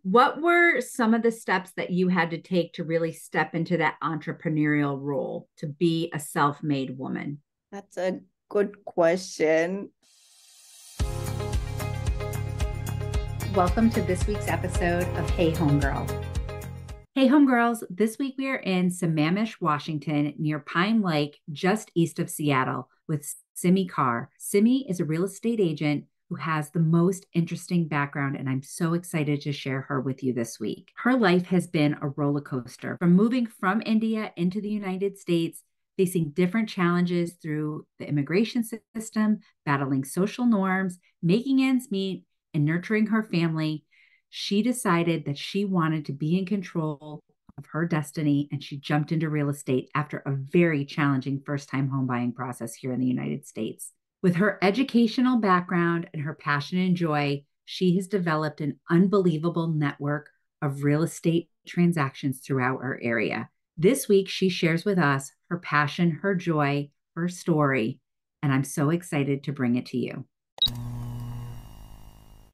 What were some of the steps that you had to take to really step into that entrepreneurial role to be a self-made woman? That's a good question. Welcome to this week's episode of Hey Homegirl. Hey Homegirls, this week we are in Sammamish, Washington, near Pine Lake, just east of Seattle, with Simmi Kher. Simmi is a real estate agent who has the most interesting background, and I'm so excited to share her with you this week. Her life has been a roller coaster, from moving from India into the United States, facing different challenges through the immigration system, battling social norms, making ends meet, and nurturing her family. She decided that she wanted to be in control of her destiny, and she jumped into real estate after a very challenging first-time home buying process here in the United States. With her educational background and her passion and joy, she has developed an unbelievable network of real estate transactions throughout our area. This week, she shares with us her passion, her joy, her story, and I'm so excited to bring it to you.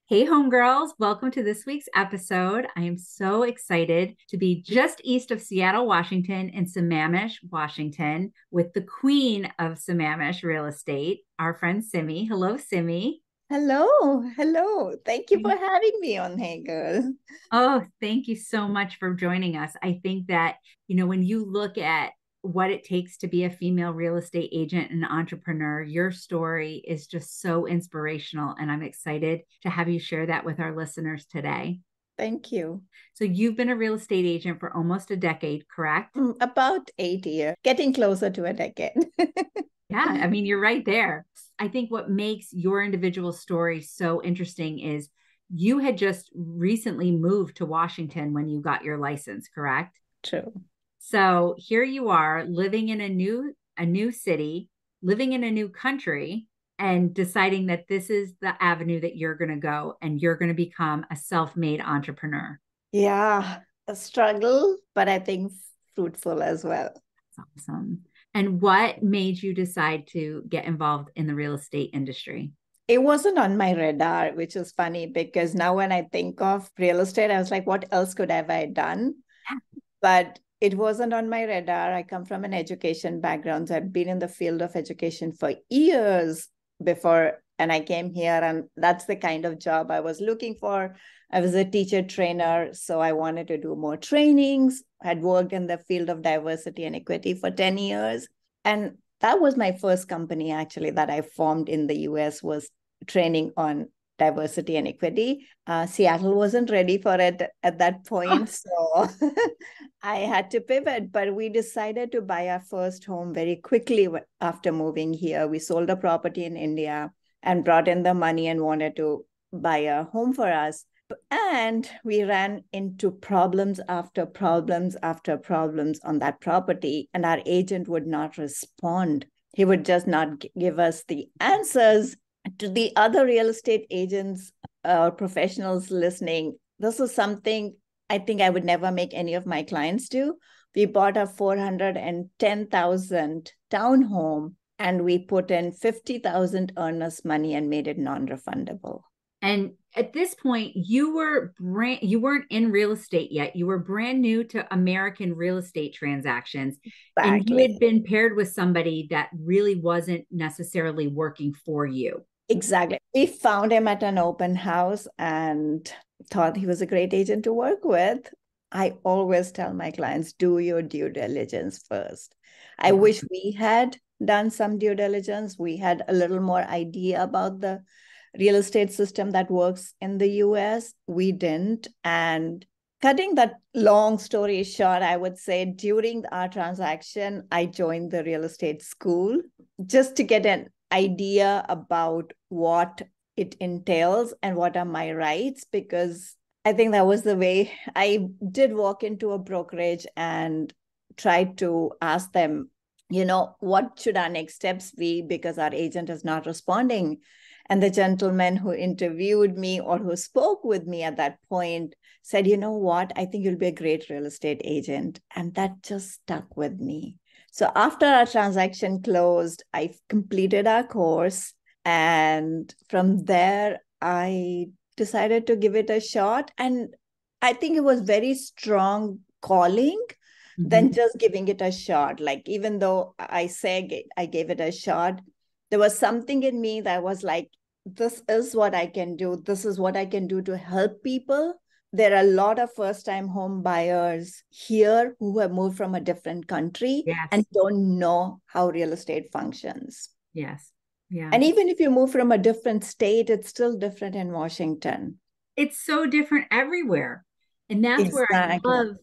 Hey, homegirls, welcome to this week's episode. I am so excited to be just east of Seattle, Washington, in Sammamish, Washington, with the queen of Sammamish Real Estate, our friend Simmi. Hello, Simmi. Hello. Thank you for having me on Hey Girl. Oh, thank you so much for joining us. I think that, when you look at what it takes to be a female real estate agent and entrepreneur, your story is just so inspirational. And I'm excited to have you share that with our listeners today. Thank you. So, you've been a real estate agent for almost a decade, correct? About 8 years, getting closer to a decade. Yeah, I mean, you're right there. I think what makes your individual story so interesting is you had just recently moved to Washington when you got your license, correct? True. So here you are living in a new city, living in a new country, and deciding that this is the avenue that you're going to go and you're going to become a self-made entrepreneur. Yeah, a struggle, but I think fruitful as well. That's awesome. And what made you decide to get involved in the real estate industry? It wasn't on my radar, which is funny because now when I think of real estate, I was like, what else could have I done? But it wasn't on my radar. I come from an education background. So I've been in the field of education for years before, and I came here, and that's the kind of job I was looking for. I was a teacher trainer, so I wanted to do more trainings. I had worked in the field of diversity and equity for 10 years. And that was my first company actually that I formed in the US, was training on diversity and equity. Seattle wasn't ready for it at that point. So I had to pivot, but we decided to buy our first home very quickly after moving here. We sold a property in India and brought in the money and wanted to buy a home for us. And we ran into problems after problems after problems on that property, and our agent would not respond. He would just not give us the answers. To the other real estate agents or professionals listening, this is something I think I would never make any of my clients do. We bought a 410,000 townhome and we put in 50,000 earnest money and made it non-refundable. And at this point, you weren't in real estate yet. You were brand new to American real estate transactions. And you Exactly. had been paired with somebody that really wasn't necessarily working for you. Exactly. We found him at an open house and thought he was a great agent to work with. I always tell my clients, do your due diligence first. I Yeah. wish we had done some due diligence. We had a little more idea about the real estate system that works in the US. We didn't. And cutting that long story short, I would say during our transaction, I joined the real estate school just to get an idea about what it entails and what are my rights, because I think that was the way I did walk into a brokerage and tried to ask them, what should our next steps be because our agent is not responding. And the gentleman who interviewed me or who spoke with me at that point said, you know what, I think you'll be a great real estate agent. And that just stuck with me. So after our transaction closed, I completed our course. And from there, I decided to give it a shot. And I think it was very strong calling than just giving it a shot. Like, even though I say I gave it a shot, there was something in me that was like, this is what I can do. This is what I can do to help people. There are a lot of first-time home buyers here who have moved from a different country Yes. and don't know how real estate functions. Yes. Yeah. And even if you move from a different state, it's still different in Washington. It's so different everywhere. And that's where I Exactly. love,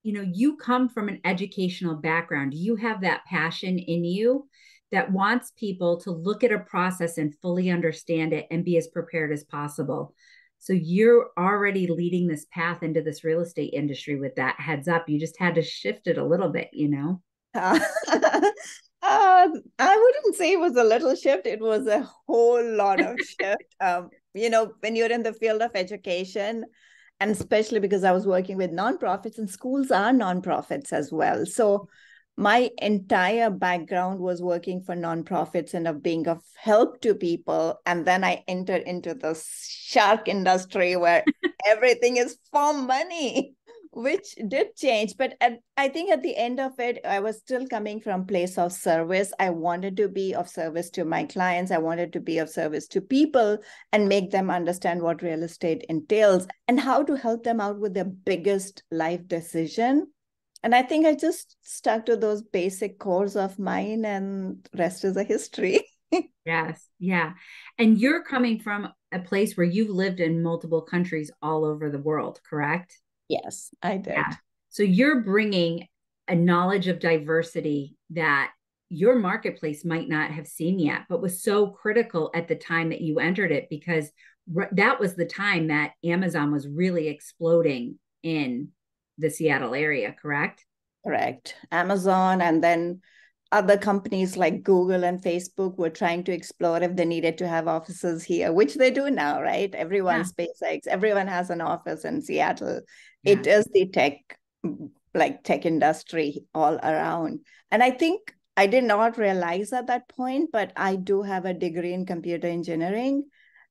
you come from an educational background. You have that passion in you that wants people to look at a process and fully understand it and be as prepared as possible. So you're already leading this path into this real estate industry with that heads up. You just had to shift it a little bit, Uh, I wouldn't say it was a little shift. It was a whole lot of shift. When you're in the field of education, and especially because I was working with nonprofits, and schools are nonprofits as well. So my entire background was working for nonprofits and of being of help to people. And then I entered into the shark industry where everything is for money, which did change. But I think at the end of it, I was still coming from place of service. I wanted to be of service to my clients. I wanted to be of service to people and make them understand what real estate entails and how to help them out with their biggest life decision. And I think I just stuck to those basic cores of mine, and the rest is a history. Yes. Yeah. And you're coming from a place where you've lived in multiple countries all over the world, correct? Yes, I Yeah. did. So you're bringing a knowledge of diversity that your marketplace might not have seen yet, but was so critical at the time that you entered it because that was the time that Amazon was really exploding in the Seattle area, correct? Correct. Amazon, and then other companies like Google and Facebook were trying to explore if they needed to have offices here, which they do now, right? Everyone, Yeah. SpaceX, everyone has an office in Seattle. Yeah. It is the tech industry all around. And I think I did not realize at that point, but I do have a degree in computer engineering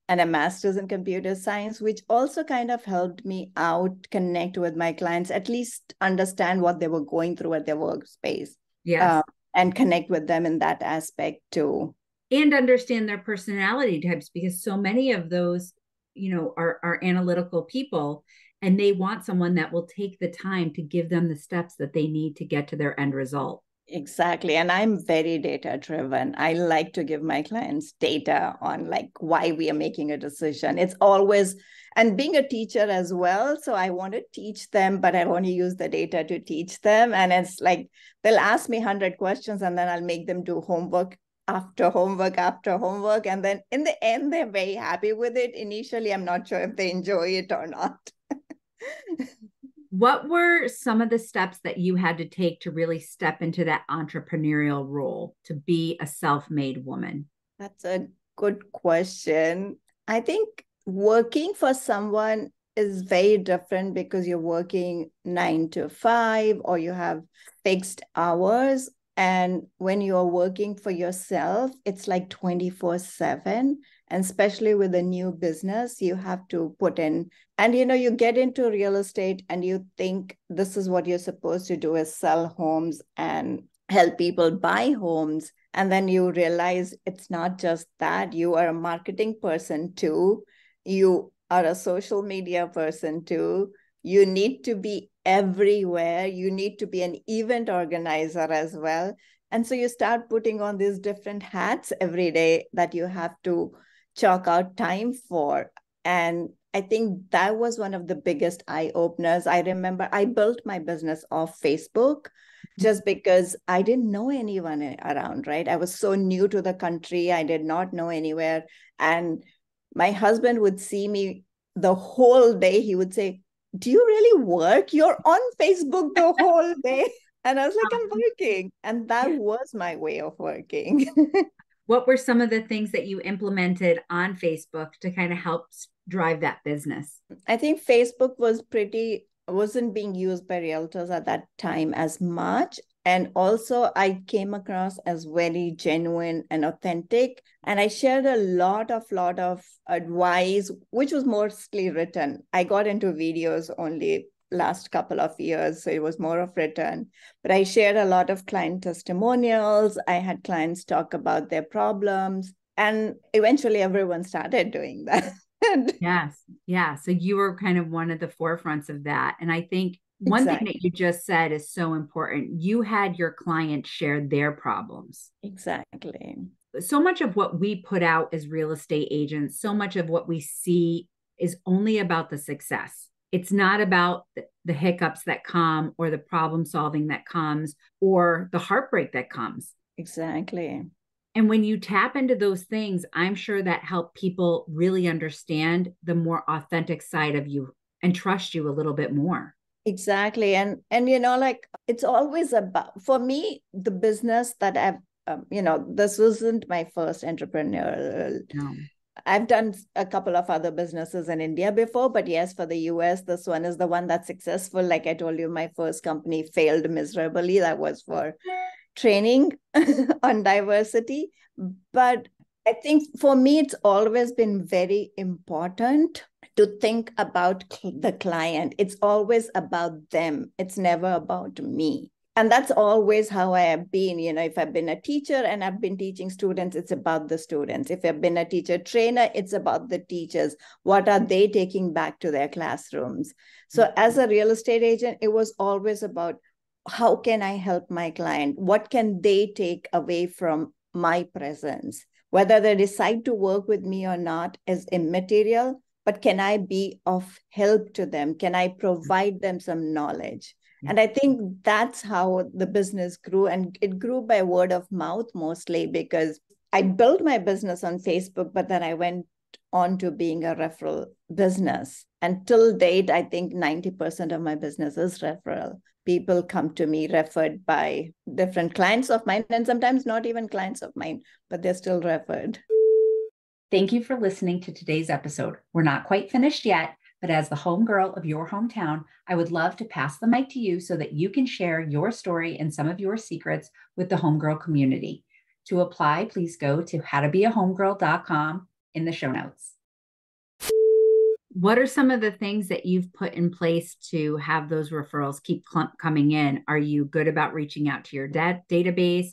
and a master's in computer science, which also kind of helped me out connect with my clients, at least understand what they were going through at their workspace, Yes. and connect with them in that aspect too. And understand their personality types because so many of those, are analytical people and they want someone that will take the time to give them the steps that they need to get to their end result. Exactly. And I'm very data driven. I like to give my clients data on like why we are making a decision. It's always, and being a teacher as well. So I want to teach them, but I want to use the data to teach them. And it's like, they'll ask me 100 questions and then I'll make them do homework after homework after homework. And then in the end, they're very happy with it. Initially, I'm not sure if they enjoy it or not. What were some of the steps that you had to take to really step into that entrepreneurial role to be a self-made woman? That's a good question. I think working for someone is very different because you're working 9 to 5 or you have fixed hours. And when you're working for yourself, it's like 24/7. And especially with a new business, you have to put in, and you get into real estate and you think this is what you're supposed to do is sell homes and help people buy homes. And then you realize it's not just that. You are a marketing person too. You are a social media person too. You need to be everywhere. You need to be an event organizer as well. And so you start putting on these different hats every day that you have to chalk out time for. And I think that was one of the biggest eye openers. I remember I built my business off Facebook just because I didn't know anyone around, right? I was so new to the country. I did not know anywhere. And my husband would see me the whole day. He would say, do you really work? You're on Facebook the whole day. And I was like, I'm working. And that was my way of working. What were some of the things that you implemented on Facebook to kind of help drive that business? I think Facebook wasn't being used by realtors at that time as much. And also I came across as very genuine and authentic. And I shared a lot of advice, which was mostly written. I got into videos only last couple of years, so it was more of written. But I shared a lot of client testimonials. I had clients talk about their problems. And eventually everyone started doing that. Yes. Yeah. So you were kind of one of the forefronts of that. And I think one thing Exactly. that you just said is so important. You had your clients share their problems. Exactly. So much of what we put out as real estate agents, so much of what we see is only about the success. It's not about the hiccups that come or the problem solving that comes or the heartbreak that comes. Exactly. And when you tap into those things, I'm sure that helped people really understand the more authentic side of you and trust you a little bit more. Exactly. And you know, like it's always about, for me, the business that I've this wasn't my first entrepreneurial. No. I've done a couple of other businesses in India before, but yes, for the US, this one is the one that's successful. Like I told you, my first company failed miserably. That was for training on diversity. But I think for me, it's always been very important to think about the client. It's always about them. It's never about me. And that's always how I have been. You know, if I've been a teacher and I've been teaching students, it's about the students. If I've been a teacher trainer, it's about the teachers. What are they taking back to their classrooms? So as a real estate agent, it was always about how can I help my client? What can they take away from my presence? Whether they decide to work with me or not is immaterial, but can I be of help to them? Can I provide them some knowledge? And I think that's how the business grew. And it grew by word of mouth mostly because I built my business on Facebook, but then I went on to being a referral business. And till date, I think 90% of my business is referral. People come to me referred by different clients of mine, and sometimes not even clients of mine, but they're still referred. Thank you for listening to today's episode. We're not quite finished yet, but as the homegirl of your hometown, I would love to pass the mic to you so that you can share your story and some of your secrets with the homegirl community. To apply, please go to howtobeahomegirl.com in the show notes. What are some of the things that you've put in place to have those referrals keep coming in? Are you good about reaching out to your database?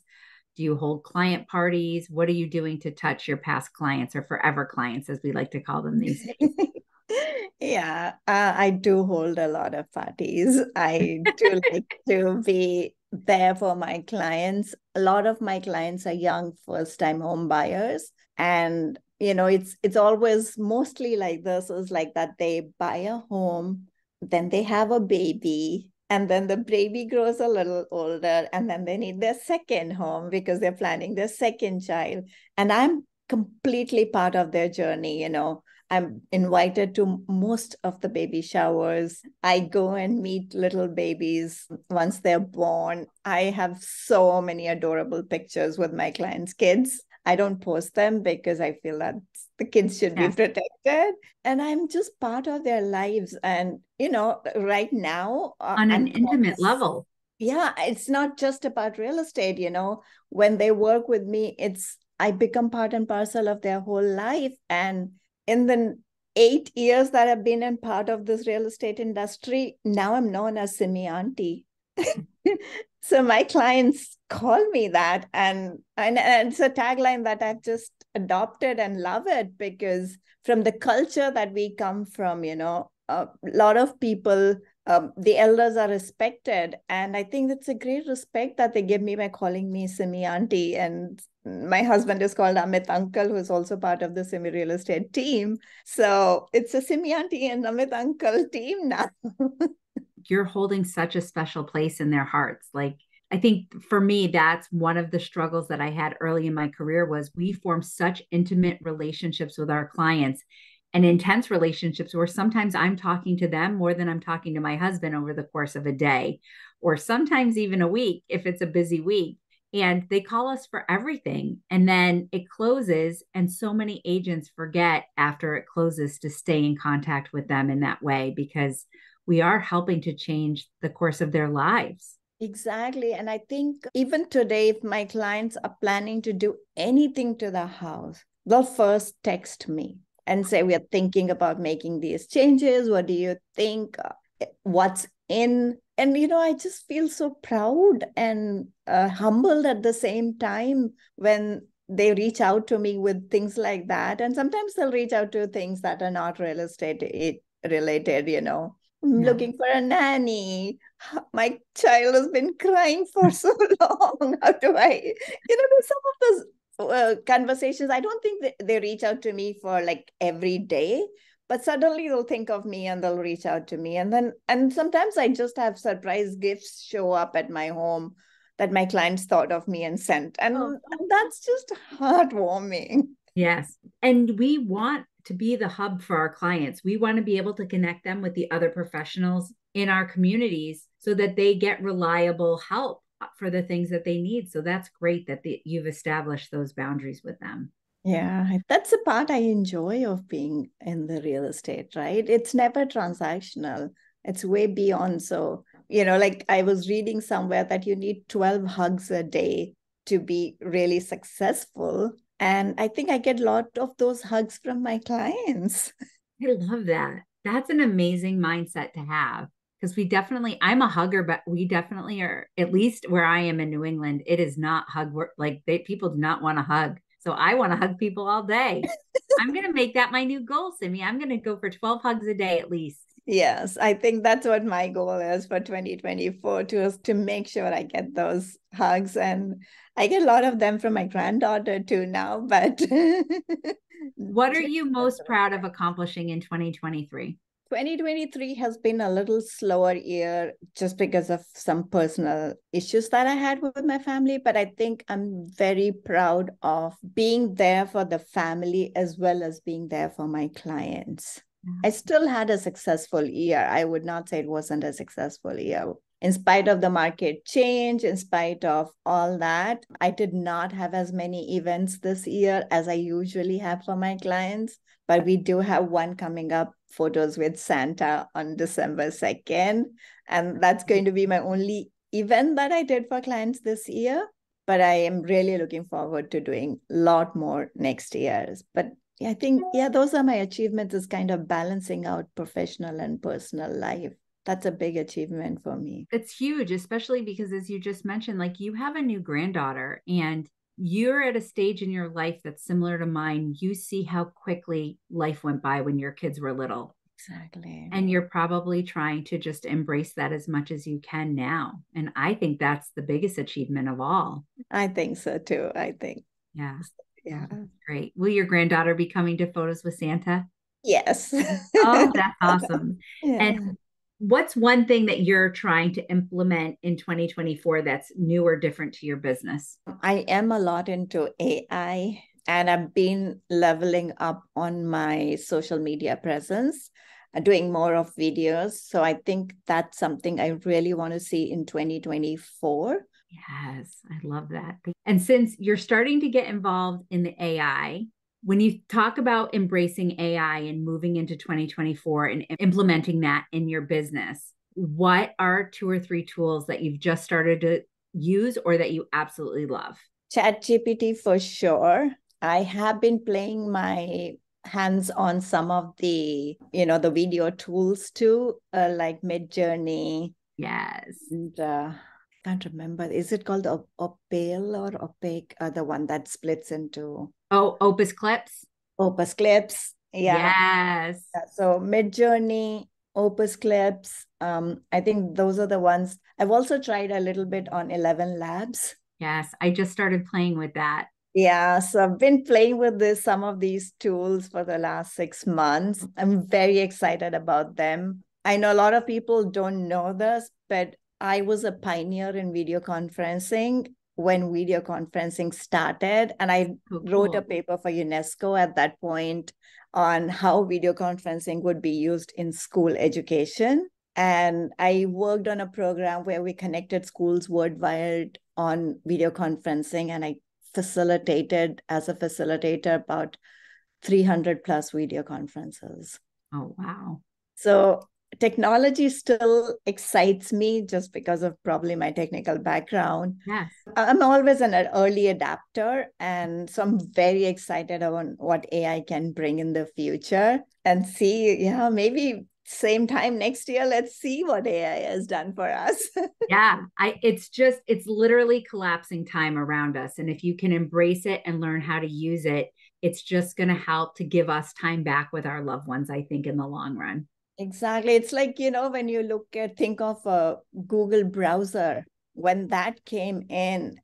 Do you hold client parties? What are you doing to touch your past clients or forever clients, as we like to call them these days? Yeah, I do hold a lot of parties. I do like to be there for my clients. A lot of my clients are young first-time home buyers. And, you know, it's always mostly like this is like that they buy a home, then they have a baby, and then the baby grows a little older, and then they need their second home because they're planning their second child. And I'm completely part of their journey, you know. I'm invited to most of the baby showers. I go and meet little babies once they're born. I have so many adorable pictures with my clients' kids. I don't post them because I feel that the kids should be protected. And I'm just part of their lives. And, you know, right now, on an intimate level. Yeah, it's not just about real estate, you know. When they work with me, I become part and parcel of their whole life. And in the 8 years that I've been in part of this real estate industry, now I'm known as Simmi Auntie. So my clients call me that, and it's a tagline that I've just adopted and love it because from the culture that we come from, you know, a lot of people, the elders are respected, and I think it's a great respect that they give me by calling me Simmi Auntie. And my husband is called Amit Uncle, who is also part of the Simmi Real Estate team. So it's a Simmi Auntie and Amit Uncle team now. You're holding such a special place in their hearts. Like, I think for me, that's one of the struggles that I had early in my career was we formed such intimate relationships with our clients and intense relationships where sometimes I'm talking to them more than I'm talking to my husband over the course of a day, or sometimes even a week if it's a busy week. And they call us for everything. And then it closes. And so many agents forget after it closes to stay in contact with them in that way because we are helping to change the course of their lives. Exactly. And I think even today, if my clients are planning to do anything to the house, they'll first text me and say, we are thinking about making these changes. What do you think? What's in? And, I just feel so proud and humbled at the same time when they reach out to me with things like that. And sometimes they'll reach out to things that are not real estate related, I'm Yeah. looking for a nanny. My child has been crying for so long. How do there's some of those conversations. I don't think they reach out to me for like every day, but suddenly they'll think of me and they'll reach out to me. And sometimes I just have surprise gifts show up at my home that my clients thought of me and sent. And that's just heartwarming. Yes. And we want to be the hub for our clients. We want to be able to connect them with the other professionals in our communities so that they get reliable help for the things that they need. So that's great that you've established those boundaries with them. Yeah, that's the part I enjoy of being in the real estate, right? It's never transactional. It's way beyond. So, like I was reading somewhere that you need 12 hugs a day to be really successful. And I think I get a lot of those hugs from my clients. I love that. That's an amazing mindset to have because I'm a hugger, but we definitely are, at least where I am in New England, it is not hug work. Like people do not want to hug. So I want to hug people all day. I'm going to make that my new goal, Simmi. I'm going to go for 12 hugs a day at least. Yes, I think that's what my goal is for 2024 to make sure I get those hugs. And I get a lot of them from my granddaughter too now, but what are you most proud of accomplishing in 2023? 2023 has been a little slower year just because of some personal issues that I had with my family. But I think I'm very proud of being there for the family as well as being there for my clients. I still had a successful year. I would not say it wasn't a successful year. In spite of the market change, in spite of all that, I did not have as many events this year as I usually have for my clients. But we do have one coming up, Photos with Santa, on December 2nd. And that's going to be my only event that I did for clients this year. But I am really looking forward to doing a lot more next year. But I think, those are my achievements, is kind of balancing out professional and personal life. That's a big achievement for me. It's huge, especially because, as you just mentioned, like you have a new granddaughter and you're at a stage in your life that's similar to mine. You see how quickly life went by when your kids were little. Exactly. And you're probably trying to just embrace that as much as you can now. And I think that's the biggest achievement of all. I think so too. I think. Yeah. Yeah. Great. Will your granddaughter be coming to Photos with Santa? Yes. Oh, that's awesome. Yeah. And what's one thing that you're trying to implement in 2024 that's new or different to your business? I am a lot into AI, and I've been leveling up on my social media presence, doing more of videos. So I think that's something I really want to see in 2024. Yes, I love that. And since you're starting to get involved in the AI, when you talk about embracing AI and moving into 2024 and implementing that in your business, what are 2 or 3 tools that you've just started to use or that you absolutely love? ChatGPT for sure. I have been playing my hands on some of the, the video tools too, like Midjourney. Yes. And can't remember. Is it called Opale or Opaque? The one that splits into Opus Clips. Opus Clips. Yeah. Yes. So Midjourney, Opus Clips. I think those are the ones. I've also tried a little bit on 11 Labs. Yes. I just started playing with that. Yeah, so I've been playing with some of these tools for the last 6 months. I'm very excited about them. I know a lot of people don't know this, but I was a pioneer in video conferencing when video conferencing started. And I wrote a paper for UNESCO at that point on how video conferencing would be used in school education. And I worked on a program where we connected schools worldwide on video conferencing. And I facilitated as a facilitator about 300 plus video conferences. Oh, wow. So technology still excites me just because of probably my technical background. Yes. I'm always an early adapter. And so I'm very excited about what AI can bring in the future and see, maybe same time next year, let's see what AI has done for us. Yeah, it's literally collapsing time around us. And if you can embrace it and learn how to use it, it's just going to help to give us time back with our loved ones, I think, in the long run. Exactly. It's like, when you think of a Google browser, when that came in,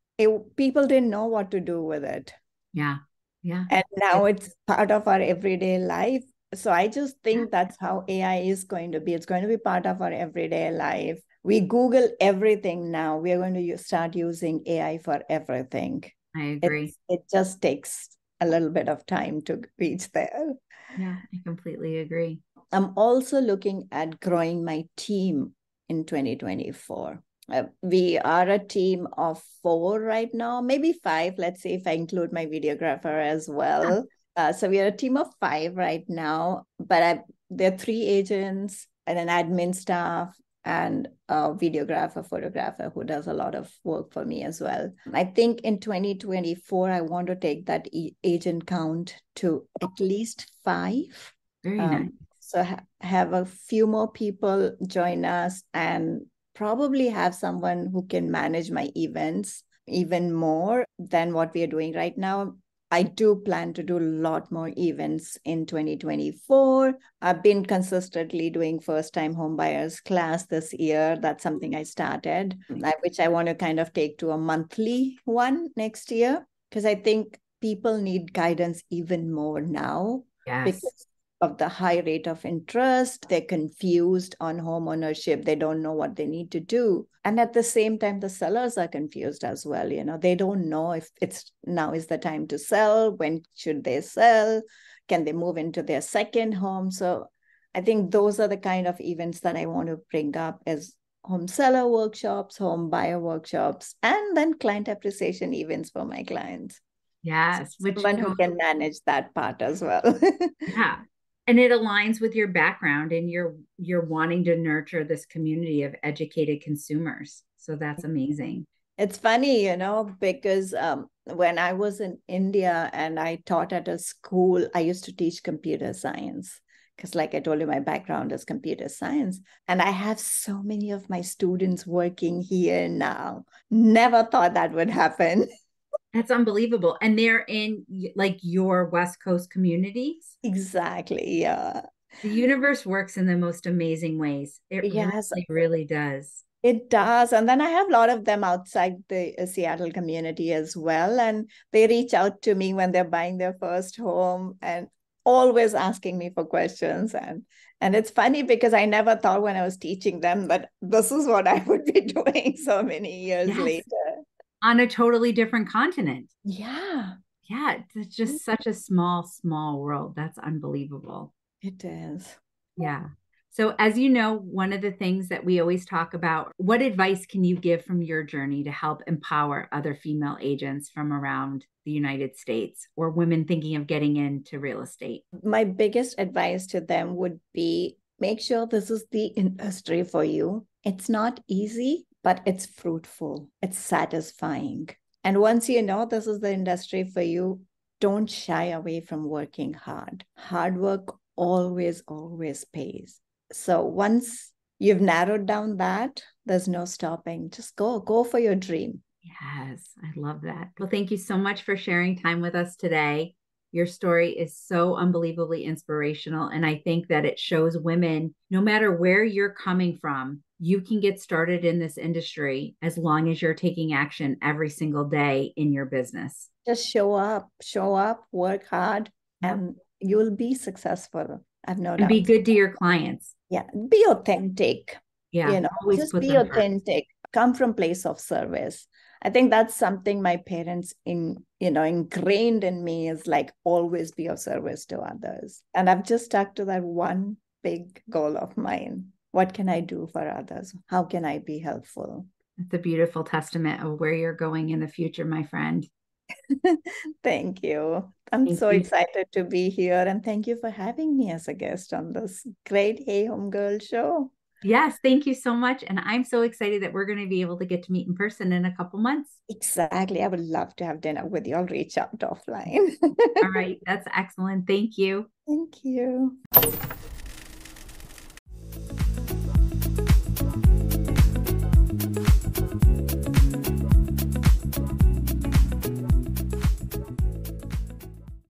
people didn't know what to do with it. Yeah. Yeah. And now it's part of our everyday life. So I just think that's how AI is going to be. It's going to be part of our everyday life. We Google everything now. We are going to start using AI for everything. I agree. It just takes a little bit of time to reach there. Yeah, I completely agree. I'm also looking at growing my team in 2024. We are a team of 4 right now, maybe 5. Let's say if I include my videographer as well. So we are a team of 5 right now, but there are 3 agents and an admin staff and a videographer, photographer who does a lot of work for me as well. I think in 2024, I want to take that agent count to at least 5. Very nice. So have a few more people join us and probably have someone who can manage my events even more than what we are doing right now. I do plan to do a lot more events in 2024. I've been consistently doing first-time homebuyers class this year. That's something I started, which I want to kind of take to a monthly one next year, because I think people need guidance even more now. Yes. Because of the high rate of interest. They're confused on home ownership. They don't know what they need to do. And at the same time, the sellers are confused as well. They don't know if now is the time to sell. When should they sell? Can they move into their second home? So I think those are the kind of events that I want to bring up as home seller workshops, home buyer workshops, and then client appreciation events for my clients. Yes. So someone who can manage that part as well. Yeah. And it aligns with your background, and you're wanting to nurture this community of educated consumers. So that's amazing. It's funny, because when I was in India and I taught at a school, I used to teach computer science because, like I told you, my background is computer science. And I have so many of my students working here now. Never thought that would happen. That's unbelievable. And they're in like your West Coast communities. Exactly. Yeah. The universe works in the most amazing ways. It really does. It does. And then I have a lot of them outside the Seattle community as well. And they reach out to me when they're buying their first home and always asking me for questions. And it's funny because I never thought when I was teaching them that this is what I would be doing so many years later. On a totally different continent. Yeah. Yeah. It's just such a small, small world. That's unbelievable. It is. Yeah. So, as you know, one of the things that we always talk about, what advice can you give from your journey to help empower other female agents from around the United States or women thinking of getting into real estate? My biggest advice to them would be make sure this is the industry for you. It's not easy, but it's fruitful. It's satisfying. And once you know this is the industry for you, don't shy away from working hard. Hard work always, always pays. So once you've narrowed down that, there's no stopping. Just go for your dream. Yes, I love that. Well, thank you so much for sharing time with us today. Your story is so unbelievably inspirational. And I think that it shows women, no matter where you're coming from, you can get started in this industry as long as you're taking action every single day in your business. Just show up, work hard, and you'll be successful. I've no doubt. And be good to your clients. Yeah, be authentic. Yeah, just be authentic. Come from place of service. I think that's something my parents ingrained in me is like always be of service to others. And I've just stuck to that one big goal of mine. What can I do for others? How can I be helpful? It's a beautiful testament of where you're going in the future, my friend. Thank you. I'm Thank so you. excited to be here. And thank you for having me as a guest on this great Hey Homegirl show. Yes, thank you so much. And I'm so excited that we're going to be able to get to meet in person in a couple months. Exactly. I would love to have dinner with you. I'll reach out offline. All right, that's excellent. Thank you. Thank you.